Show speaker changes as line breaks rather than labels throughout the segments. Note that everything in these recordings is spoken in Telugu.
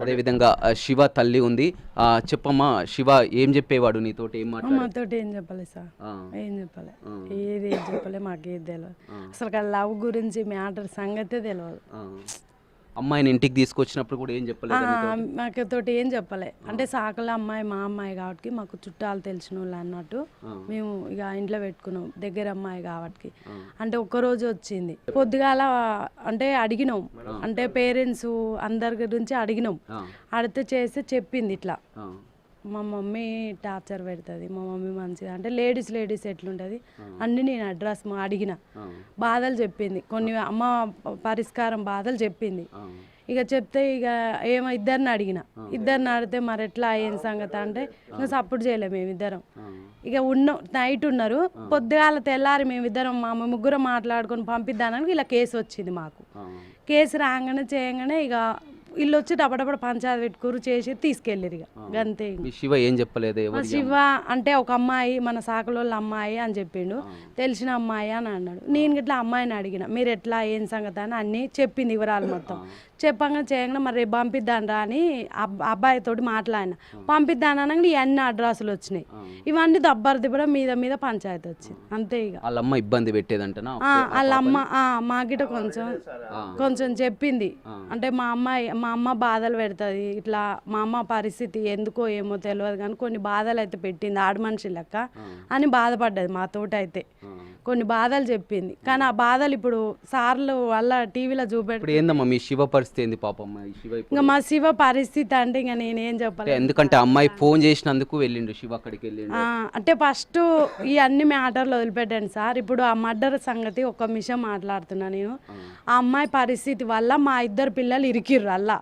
అదేవిధంగా శివ తల్లి ఉంది. చెప్పమ్మా, శివ ఏం చెప్పేవాడు నీతోటి? ఏం
మాతోటి ఏం చెప్పలేదు సార్, ఏం చెప్పలే, ఏది ఏం చెప్పలే, మాకేది తెలియదు అసలు. లవ్ గురించి మ్యాటర్ సంగతే తెలియదు.
అమ్మాయిని ఇంటికి తీసుకొచ్చినప్పుడు కూడా ఏం చెప్పలేదు?
మాకు తోటి ఏం చెప్పలే. అంటే సాకల అమ్మాయి మా అమ్మాయి కాబట్టి మాకు చుట్టాలు తెలిసిన వాళ్ళు అన్నట్టు మేము ఇక ఇంట్లో పెట్టుకున్నాం, దగ్గర అమ్మాయి కాబట్టి. అంటే ఒక్కరోజు వచ్చింది పొద్దుగాల, అంటే అడిగినాం, అంటే పేరెంట్స్ అందరి గురించి అడిగినాం. అడిగితే చేస్తే చెప్పింది ఇట్లా, మా మమ్మీ టార్చర్ పెడుతుంది, మా మమ్మీ మంచిది, అంటే లేడీస్ ఎట్లుంటుంది అన్నీ నేను అడ్రస్ అడిగిన బాధలు చెప్పింది, కొన్ని అమ్మ పరిష్కారం బాధలు చెప్పింది. ఇక చెప్తే ఇక ఏమో ఇద్దరిని అడిగితే మరి ఎట్లా ఏం సంగతి అంటే ఇంకా సపోర్ట్ చేయలేము మేమిద్దరం. ఇక నైట్ ఉన్నారు, పొద్దుగాల తెల్లారి మేమిద్దరం మా ముగ్గురం మాట్లాడుకొని పంపిద్దానని ఇలా కేసు వచ్చింది మాకు. కేసు రాగానే చేయగానే ఇక వీళ్ళు వచ్చి డబ్బడబ్బడ పంచాయతీ పెట్టుకోరు చేసి తీసుకెళ్ళారు. ఇక అంతే.
శివ ఏం చెప్పలేదు?
శివ అంటే ఒక అమ్మాయి మన సాకులోళ్ళ అమ్మాయి అని చెప్పిండు, తెలిసిన అమ్మాయి అని అన్నాడు. నేను ఇట్లా అమ్మాయిని అడిగిన, మీరు ఎట్లా ఏం సంగతి అని అన్నీ చెప్పింది వివరాలు మొత్తం. చెప్పంగా చేయగానే మరి రేపు పంపిద్దానరా అని అబ్బాయితోటి మాట్లాడిన. పంపిద్దానగా ఇవన్నీ అడ్రస్లు వచ్చినాయి, ఇవన్నీ దబ్బర మీద పంచాయతీ వచ్చింది అంతే. ఇక
వాళ్ళ అమ్మ ఇబ్బంది పెట్టేదంటనా?
వాళ్ళ అమ్మ మా గిట కొంచెం చెప్పింది, అంటే మా అమ్మ బాధలు పెడుతుంది ఇట్లా, మా అమ్మ పరిస్థితి ఎందుకో ఏమో తెలియదు కానీ కొన్ని బాధలు అయితే పెట్టింది ఆడ మనిషి లెక్క అని బాధపడ్డది మాతోటి. అయితే కొన్ని బాధలు చెప్పింది, కానీ ఆ బాధలు ఇప్పుడు సార్లు వల్ల టీవీలో చూపెట్టి.
ఏందమ్మా మీ శివ పరిస్థితి ఏంది పాపం?
ఇంకా మా శివ పరిస్థితి అంటే ఇంకా నేనేం చెప్పాలి,
ఎందుకంటే అమ్మాయి ఫోన్ చేసినందుకు వెళ్ళిండు శివ అక్కడికి వెళ్ళిండు.
అంటే ఫస్ట్ ఈ అన్ని మ్యాటర్లు వదిలిపెట్టాను సార్. ఇప్పుడు ఆ మర్డర్ సంగతి ఒక విషయం మాట్లాడుతున్నా నేను. ఆ అమ్మాయి పరిస్థితి వల్ల మా ఇద్దరు పిల్లలు ఇరికిర్రు, అలా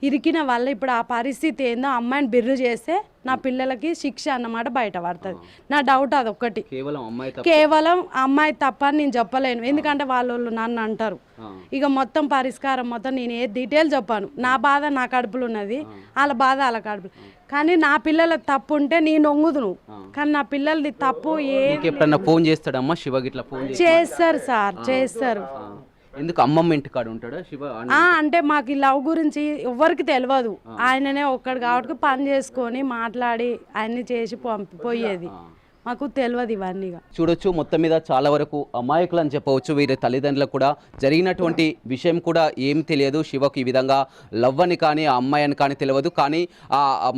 ఇరికిన వల్ల ఇప్పుడు ఆ పరిస్థితి ఏందో అమ్మాయిని బిర్రు చేస్తే నా పిల్లలకి శిక్ష అన్నమాట బయట పడుతుంది. నా డౌట్ అది ఒక్కటి, కేవలం అమ్మాయి తప్ప అని నేను చెప్పలేను, ఎందుకంటే వాళ్ళు నన్ను అంటారు. ఇక మొత్తం పరిష్కారం మొత్తం నేను ఏ డీటెయిల్ చెప్పాను, నా బాధ నా కడుపులో ఉన్నది, వాళ్ళ బాధ వాళ్ళ కడుపులో. కానీ నా పిల్లల తప్పు ఉంటే నేను ఒంగుదును, కానీ నా పిల్లలది తప్పు
ఫోన్ చేస్తాడమ్మా శివ గిట్లా ఫోన్
చేస్తారు సార్, చేస్తారు.
ఎందుకు అమ్మమ్మ ఇంటి కాడ ఉంటాడా శివ?
అంటే మాకు ఈ లవ్ గురించి ఎవ్వరికి తెలియదు, ఆయననే ఒక్కడు కాబట్టి పని చేసుకొని మాట్లాడి అన్ని చేసి పోయేది, మాకు తెలియదు ఇవన్నీ.
చూడొచ్చు, మొత్తం మీద చాలా వరకు అమాయకులు అని చెప్పవచ్చు. వీరి తల్లిదండ్రులకు కూడా జరిగినటువంటి విషయం కూడా ఏం తెలియదు. శివకు ఈ విధంగా లవ్ అని కానీ ఆ అమ్మాయి అని కానీ తెలియదు. కానీ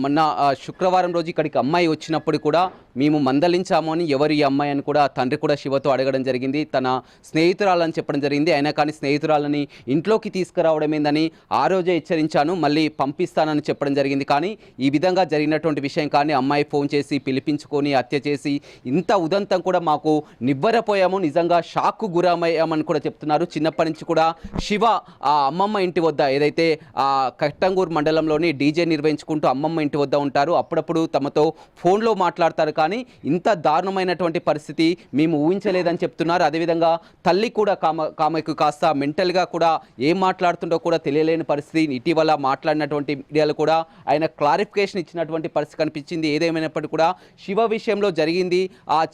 మొన్న శుక్రవారం రోజు ఇక్కడికి అమ్మాయి వచ్చినప్పుడు కూడా మేము మందలించాము అని ఎవరు ఈ అమ్మాయి అని కూడా తండ్రి కూడా శివతో అడగడం జరిగింది. తన స్నేహితురాలని చెప్పడం జరిగింది. అయినా కానీ స్నేహితురాలని ఇంట్లోకి తీసుకురావడం ఏందని ఆ రోజే హెచ్చరించాను, మళ్ళీ పంపిస్తానని చెప్పడం జరిగింది. కానీ ఈ విధంగా జరిగినటువంటి విషయం కానీ అమ్మాయి ఫోన్ చేసి పిలిపించుకొని హత్య చేసి ఇంత ఉదంతం కూడా మాకు నివ్వరపోయాము, నిజంగా షాక్కు గురమయ్యామని కూడా చెప్తున్నారు. చిన్నప్పటి నుంచి కూడా శివ ఆ అమ్మమ్మ ఇంటి వద్ద, ఏదైతే ఆ కట్టంగూరు మండలంలోని డీజే నిర్వహించుకుంటూ అమ్మమ్మ ఇంటి వద్ద ఉంటారు. అప్పుడప్పుడు తమతో ఫోన్లో మాట్లాడతారు. కానీ ఇంత దారుణమైనటువంటి పరిస్థితి మేము ఊహించలేదని చెప్తున్నారు. అదేవిధంగా తల్లి కూడా కామెకు కాస్త మెంటల్గా కూడా ఏం మాట్లాడుతుండో కూడా తెలియలేని పరిస్థితి. ఇటీవల మాట్లాడినటువంటి మీడియాలో కూడా ఆయన క్లారిఫికేషన్ ఇచ్చినటువంటి పరిస్థితి కనిపించింది. ఏదేమైనప్పటికీ కూడా శివ విషయంలో జరిగింది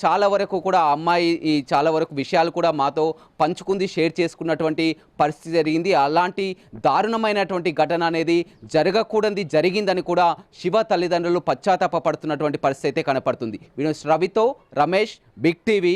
చాలా వరకు కూడా అమ్మాయి చాలా వరకు విషయాలు కూడా మాతో పంచుకుంది, షేర్ చేసుకున్నటువంటి పరిస్థితి జరిగింది. అలాంటి దారుణమైనటువంటి ఘటన అనేది జరగకూడదు జరిగిందని కూడా శివ తల్లిదండ్రులు పశ్చాత్తాప పడుతున్నటువంటి పరిస్థితి అయితే కనపడుతుంది. రవితో రమేష్, బిగ్ టీవీ,